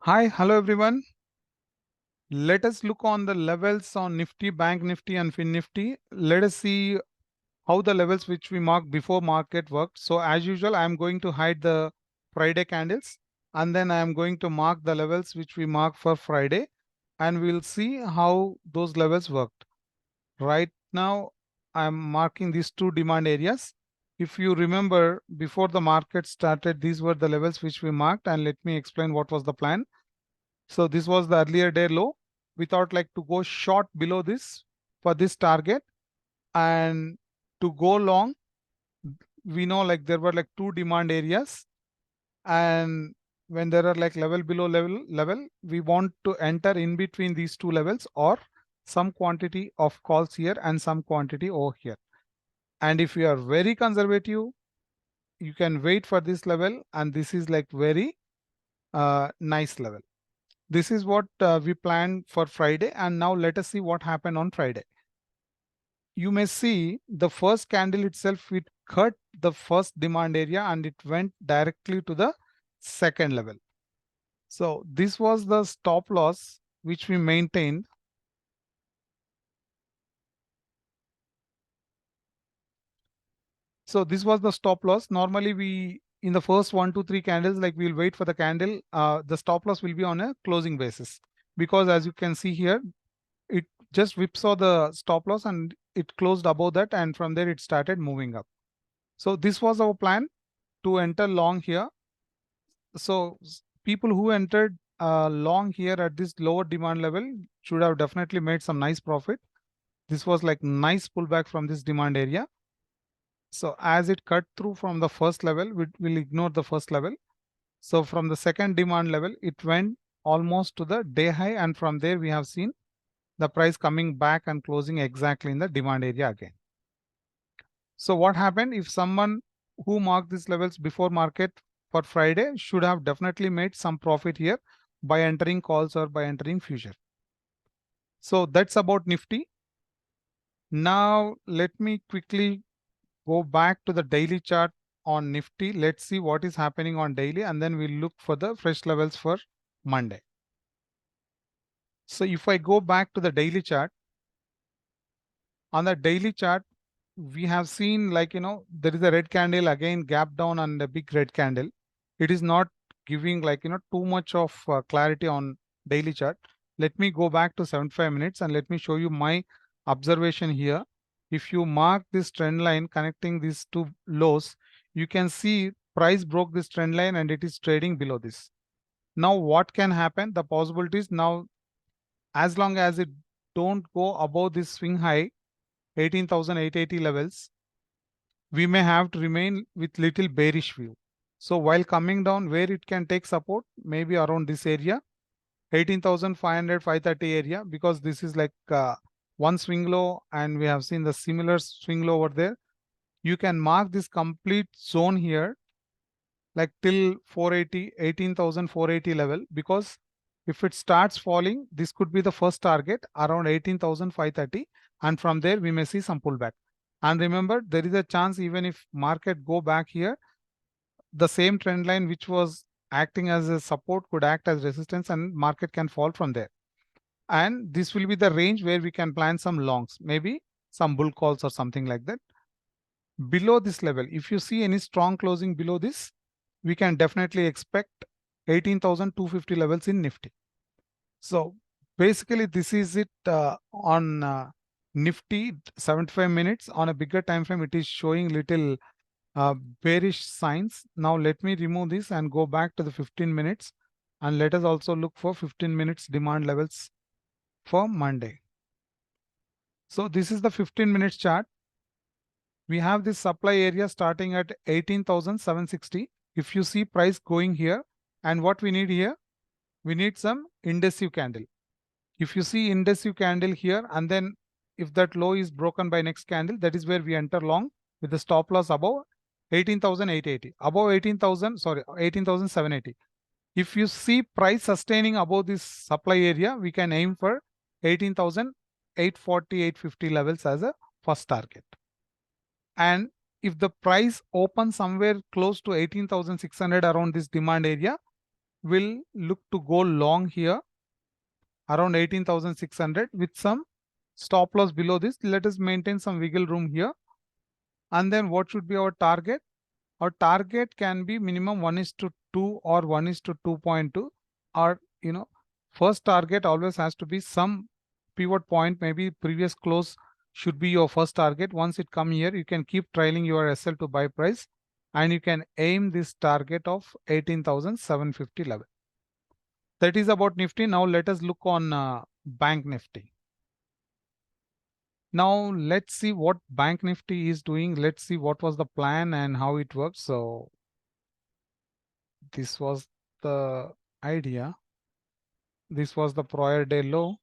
Hi, hello everyone. Let us look on the levels on Nifty, Bank Nifty and Fin Nifty. Let us see how the levels which we marked before market worked. So as usual, I am going to hide the Friday candles and then I am going to mark the levels which we marked for Friday and we'll see how those levels worked. Right now, I am marking these two demand areas. If you remember, before the market started, these were the levels which we marked, and let me explain what was the plan. So this was the earlier day low. We thought like to go short below this for this target, and to go long, we know like there were like two demand areas, and when there are like level below level, we want to enter in between these two levels or some quantity of calls here and some quantity over here. And if you are very conservative, you can wait for this level, and this is like very nice level. This is what we planned for Friday, and now let us see what happened on Friday. You may see the first candle itself, it cut the first demand area and it went directly to the second level. So this was the stop loss which we maintained. So this was the stop loss. Normally we, in the first 1, 2, 3 candles, like we'll wait for the candle, the stop loss will be on a closing basis, because as you can see here, it just whipsaw the stop loss and it closed above that, and from there it started moving up. So this was our plan to enter long here. So people who entered long here at this lower demand level should have definitely made some nice profit. This was like nice pullback from this demand area. So as it cut through from the first level, we'll ignore the first level. So from the second demand level, it went almost to the day high, and from there we have seen the price coming back and closing exactly in the demand area again. So what happened? If someone who marked these levels before market for Friday should have definitely made some profit here by entering calls or by entering future. So that's about Nifty. Now let me quickly go back to the daily chart on Nifty. Let's see what is happening on daily, and then we'll look for the fresh levels for Monday. So if I go back to the daily chart, on the daily chart, we have seen like, there is a red candle again, gap down and a big red candle. It is not giving like, too much of clarity on daily chart. Let me go back to 75 minutes and let me show you my observation here. If you mark this trend line connecting these two lows, you can see price broke this trend line and it is trading below this. Now what can happen? The possibilities now, as long as it don't go above this swing high, 18,880 levels, we may have to remain with little bearish view. So while coming down, where it can take support, maybe around this area, 18,500, 530 area, because this is like one swing low and we have seen the similar swing low over there. You can mark this complete zone here, like till 480, 18,480 level, because if it starts falling, this could be the first target around 18,530, and from there we may see some pullback. And remember, there is a chance even if market go back here, the same trend line which was acting as a support could act as resistance and market can fall from there. And this will be the range where we can plan some longs, maybe some bull calls or something like that. Below this level, if you see any strong closing below this, we can definitely expect 18,250 levels in Nifty. So basically this is it on Nifty 75 minutes. On a bigger time frame, it is showing little bearish signs. Now let me remove this and go back to the 15 minutes, and let us also look for 15 minutes demand levels for Monday. So this is the 15 minutes chart. We have this supply area starting at 18,760. If you see price going here, and what we need here, we need some indecisive candle. If you see indecisive candle here, and then if that low is broken by next candle, that is where we enter long with the stop loss above 18,880, above 18,000, sorry, 18,780. If you see price sustaining above this supply area, we can aim for 18,840, 850 levels as a first target. And if the price opens somewhere close to 18,600 around this demand area, will look to go long here around 18,600 with some stop loss below this. Let us maintain some wiggle room here. And then what should be our target? Our target can be minimum 1:2 or 1:2.2. Or, first target always has to be some pivot point, maybe previous close should be your first target. Once it come here, you can keep trailing your SL to buy price and you can aim this target of 18,750 level. That is about Nifty. Now let us look on Bank Nifty. Now let's see what Bank Nifty is doing. Let's see what was the plan and how it works. So this was the idea. This was the prior day low.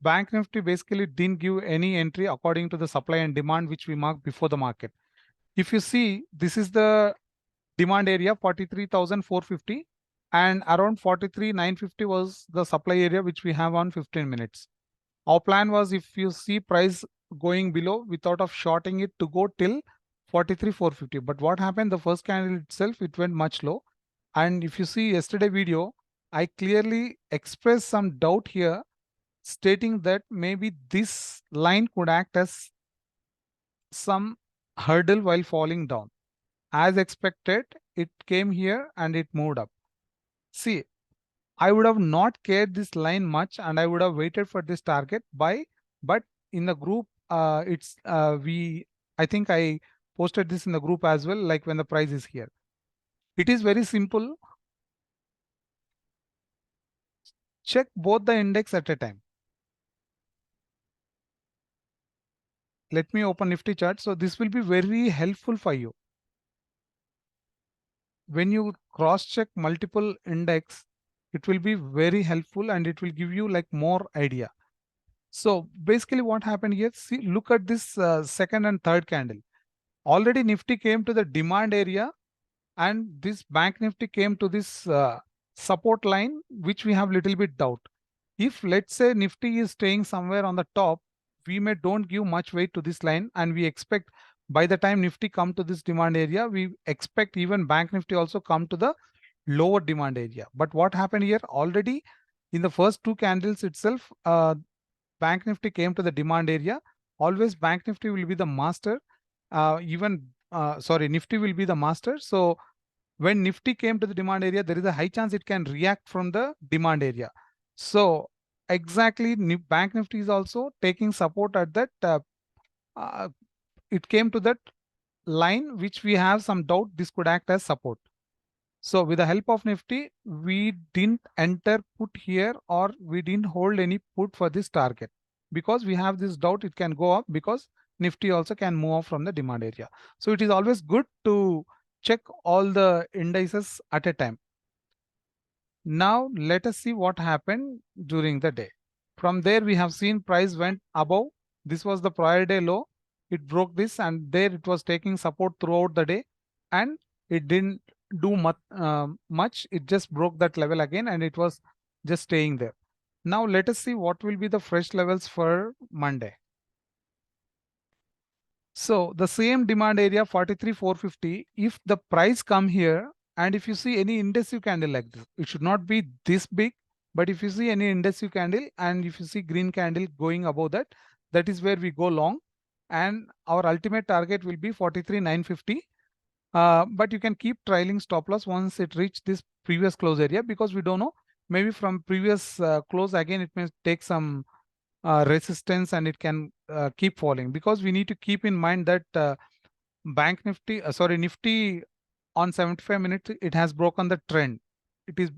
Bank Nifty basically didn't give any entry according to the supply and demand which we marked before the market. If you see, this is the demand area 43,450 and around 43,950 was the supply area which we have on 15 minutes. Our plan was, if you see price going below, we thought of shorting it to go till 43,450. But what happened? The first candle itself, it went much low. And if you see yesterday video, I clearly expressed some doubt here, stating that maybe this line could act as some hurdle while falling down. As expected, it came here and it moved up. See, I would have not cared this line much and I would have waited for this target buy. But in the group, I think I posted this in the group as well, like when the price is here. It is very simple. Check both the index at a time. Let me open Nifty chart. So this will be very helpful for you. When you cross check multiple index, it will be very helpful and it will give you like more idea. So basically what happened here, see, look at this second and third candle. Already Nifty came to the demand area and this Bank Nifty came to this support line, which we have little bit doubt. If let's say Nifty is staying somewhere on the top, we may don't give much weight to this line and we expect by the time Nifty come to this demand area, we expect even Bank Nifty also come to the lower demand area. But what happened here, already in the first two candles itself, Bank Nifty came to the demand area. Always Bank Nifty will be the master. Nifty will be the master. So when Nifty came to the demand area, there is a high chance it can react from the demand area. So exactly, Bank Nifty is also taking support at that. It came to that line which we have some doubt this could act as support. So with the help of Nifty, we didn't enter put here or we didn't hold any put for this target because we have this doubt it can go up because Nifty also can move off from the demand area. So it is always good to check all the indices at a time. Now let us see what happened during the day. From there we have seen price went above. This was the prior day low. It broke this and there it was taking support throughout the day and it didn't do much. It just broke that level again and it was just staying there. Now let us see what will be the fresh levels for Monday. So the same demand area 43,450, if the price come here and if you see any indecisive candle like this, it should not be this big, but if you see any indecisive candle and if you see green candle going above that, that is where we go long and our ultimate target will be 43,950. But you can keep trailing stop loss once it reach this previous close area because we don't know, maybe from previous close again it may take some resistance and it can keep falling because we need to keep in mind that Nifty on 75 minutes, it has broken the trend. It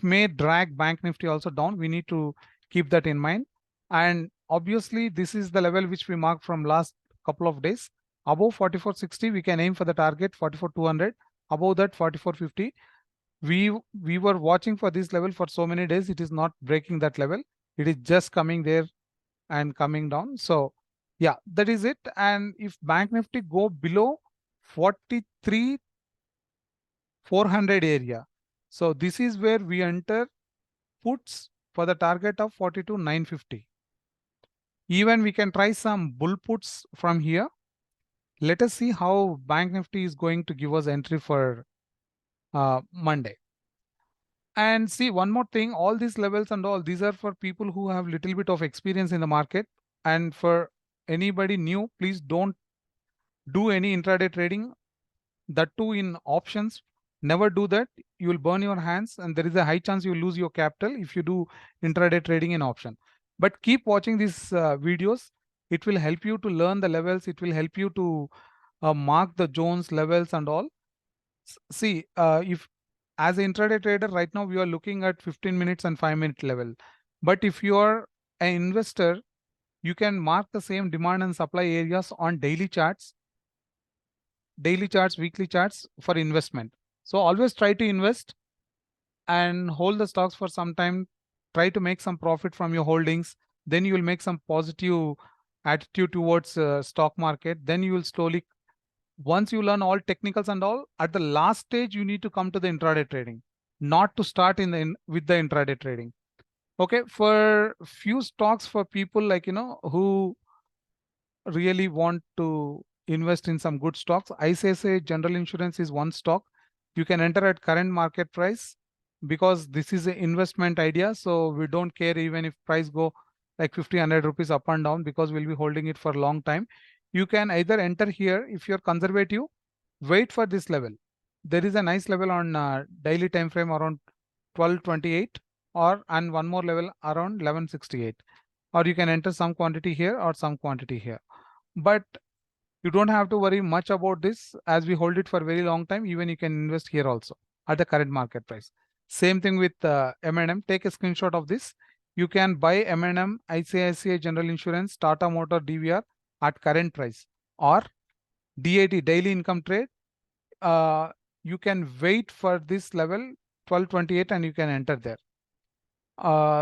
may drag Bank Nifty also down. We need to keep that in mind. And obviously this is the level which we marked from last couple of days. Above 4460, we can aim for the target 44,200. Above that 4450. We were watching for this level for so many days. It is not breaking that level. It is just coming there and coming down. So yeah, that is it. And if Bank Nifty go below 43,400 area, so this is where we enter puts for the target of 42,950. Even we can try some bull puts from here. Let us see how Bank Nifty is going to give us entry for Monday. And see, one more thing, all these levels and all, these are for people who have little bit of experience in the market. And for anybody new, please don't do any intraday trading, that too in options. Never do that. You will burn your hands and there is a high chance you will lose your capital if you do intraday trading in option. But keep watching these videos. It will help you to learn the levels. It will help you to mark the zones, levels and all. See, if as an intraday trader right now, we are looking at 15 minutes and 5-minute level. But if you are an investor, you can mark the same demand and supply areas on daily charts, weekly charts for investment. So always try to invest and hold the stocks for some time. Try to make some profit from your holdings. Then you will make some positive attitude towards stock market. Then you will slowly, once you learn all technicals and all, at the last stage, you need to come to the intraday trading, not to start with the intraday trading. Okay, for few stocks for people like, who really want to invest in some good stocks, ICICI General Insurance is one stock. You can enter at current market price because this is an investment idea. So we don't care even if price go like 50, 100 rupees up and down because we'll be holding it for a long time. You can either enter here if you're conservative, wait for this level. There is a nice level on daily time frame around 1228 and one more level around 1168. Or you can enter some quantity here or some quantity here. But you don't have to worry much about this as we hold it for a very long time. Even you can invest here also at the current market price. Same thing with M&M. Take a screenshot of this. You can buy M&M, ICICI General Insurance, Tata Motor, DVR at current price, or DIT, daily income trade. You can wait for this level 1228 and you can enter there.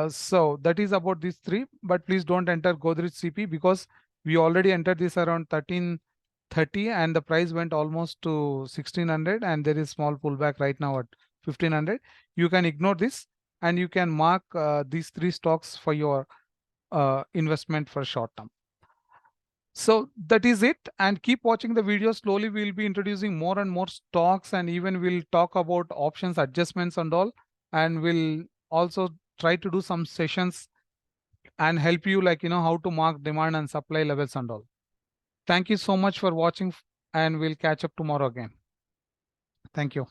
So that is about these three, but please don't enter Godrej CP because we already entered this around 1330 and the price went almost to 1600 and there is small pullback right now at 1500. You can ignore this and you can mark these three stocks for your investment for short term. So that is it, and keep watching the video. Slowly we'll be introducing more and more stocks, and even we'll talk about options adjustments and all, and we'll also try to do some sessions and help you like how to mark demand and supply levels and all. Thank you so much for watching and we'll catch up tomorrow again. Thank you.